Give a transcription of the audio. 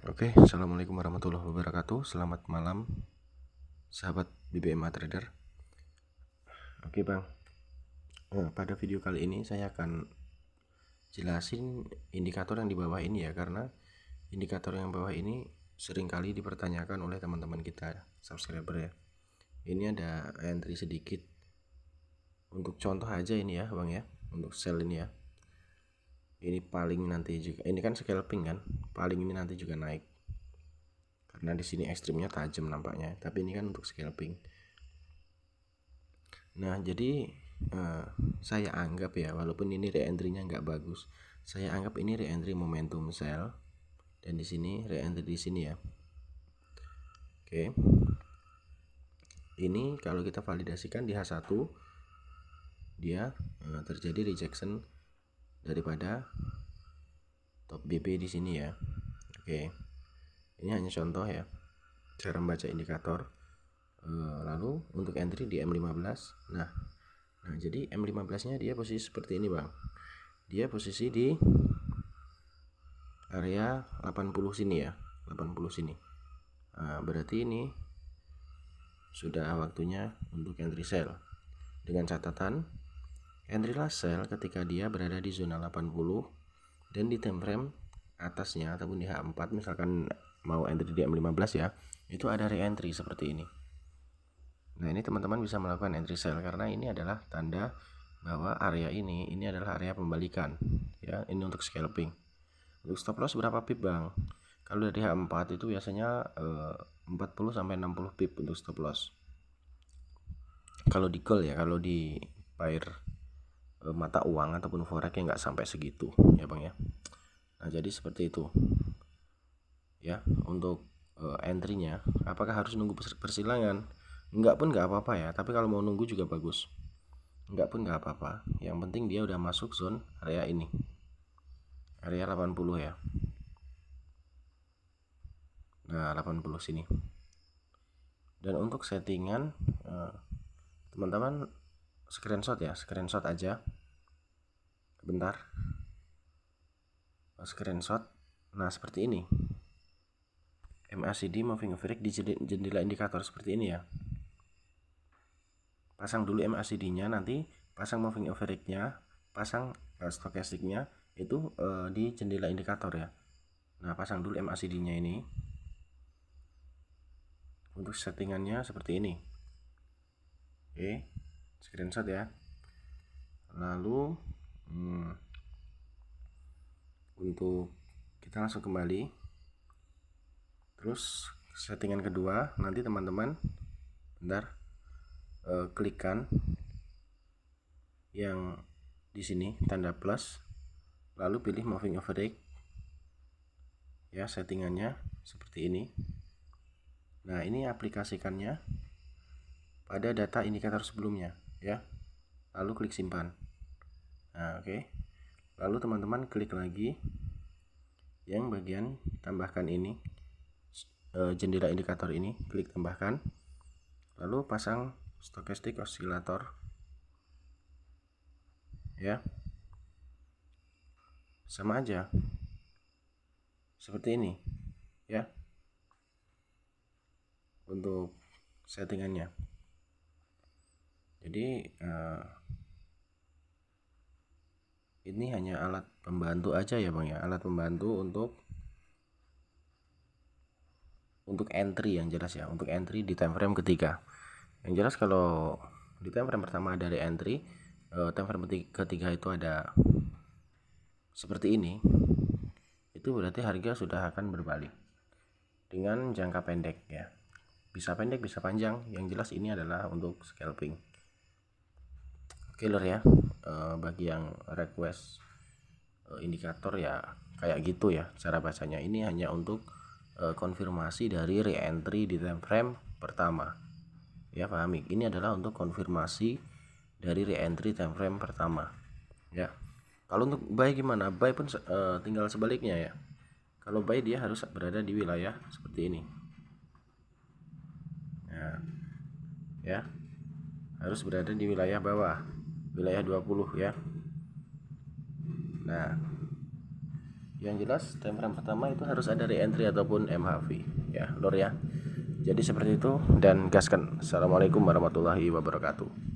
Oke, assalamualaikum warahmatullahi wabarakatuh. Selamat malam, sahabat BBMA Trader. Oke bang, pada video kali ini saya akan jelasin indikator yang di bawah ini ya, karena indikator yang bawah ini seringkali dipertanyakan oleh teman-teman kita subscriber ya. Ini ada entry sedikit untuk contoh aja ini ya bang ya, untuk sell ini ya. Ini paling nanti juga, ini kan scalping kan, paling ini nanti juga naik. Karena di sini ekstrimnya tajam nampaknya, tapi ini kan untuk scalping. Nah jadi saya anggap ya, walaupun ini re-entry-nya nggak bagus, saya anggap ini re-entry momentum sell, dan di sini re-entry di sini ya. Oke, ini kalau kita validasikan di H1 dia terjadi rejection daripada top BP di sini ya. Oke, ini hanya contoh ya cara membaca indikator. Lalu untuk entry di M15, nah jadi M15 nya dia posisi seperti ini bang, dia posisi di area 80 sini ya, 80 sini. Nah, berarti ini sudah waktunya untuk entry sell, dengan catatan entry last sell ketika dia berada di zona 80 dan di time frame atasnya ataupun di H4, misalkan mau entry di M15 ya, itu ada re-entry seperti ini. Nah ini teman-teman bisa melakukan entry sell karena ini adalah tanda bahwa area ini adalah area pembalikan ya. Ini untuk scalping. Untuk stop loss berapa pip bang? Kalau dari H4 itu biasanya 40 sampai 60 pip untuk stop loss. Kalau di gold ya, kalau di pair mata uang ataupun forex ya nggak sampai segitu ya bang ya. Nah jadi seperti itu ya untuk entry-nya. Apakah harus nunggu persilangan? Enggak pun nggak apa-apa ya, tapi kalau mau nunggu juga bagus. Enggak pun nggak apa-apa, yang penting dia udah masuk zone area ini, area 80 ya. Nah 80 sini. Dan untuk settingan teman-teman screenshot ya, screenshot aja bentar, screenshot. Nah seperti ini, MACD moving average di jendela indikator seperti ini ya. Pasang dulu MACD nya, nanti pasang moving average nya, pasang stochastic nya itu di jendela indikator ya. Nah pasang dulu MACD nya ini. Untuk settingannya seperti ini. Oke, screenshot ya. Lalu untuk kita langsung kembali, terus settingan kedua nanti teman-teman bentar, klikkan yang di sini tanda plus, lalu pilih moving average ya. Settingannya seperti ini. Nah ini aplikasikannya pada data indikator sebelumnya ya, lalu klik simpan. Nah oke. Lalu teman-teman klik lagi yang bagian tambahkan ini, jendela indikator ini, klik tambahkan, lalu pasang stochastic oscillator ya, sama aja seperti ini ya untuk settingannya. Jadi ini hanya alat pembantu aja ya bang ya, alat pembantu untuk entry yang jelas ya, untuk entry di time frame ketiga. Yang jelas kalau di time frame pertama ada re-entry, time frame ketiga itu ada seperti ini, itu berarti harga sudah akan berbalik dengan jangka pendek ya, bisa pendek bisa panjang. Yang jelas ini adalah untuk scalping. Oke lor ya, bagi yang request indikator ya kayak gitu ya cara bacanya. Ini hanya untuk konfirmasi dari re-entry di time frame pertama ya, pahami. Ini adalah untuk konfirmasi dari re-entry time frame pertama ya. Kalau untuk buy gimana? Buy pun tinggal sebaliknya ya. Kalau buy dia harus berada di wilayah seperti ini nah, ya, harus berada di wilayah bawah, wilayah 20 ya. Nah Yang jelas time frame pertama itu harus ada re-entry ataupun MHV ya lor ya. Jadi seperti itu dan gaskan. Assalamualaikum warahmatullahi wabarakatuh.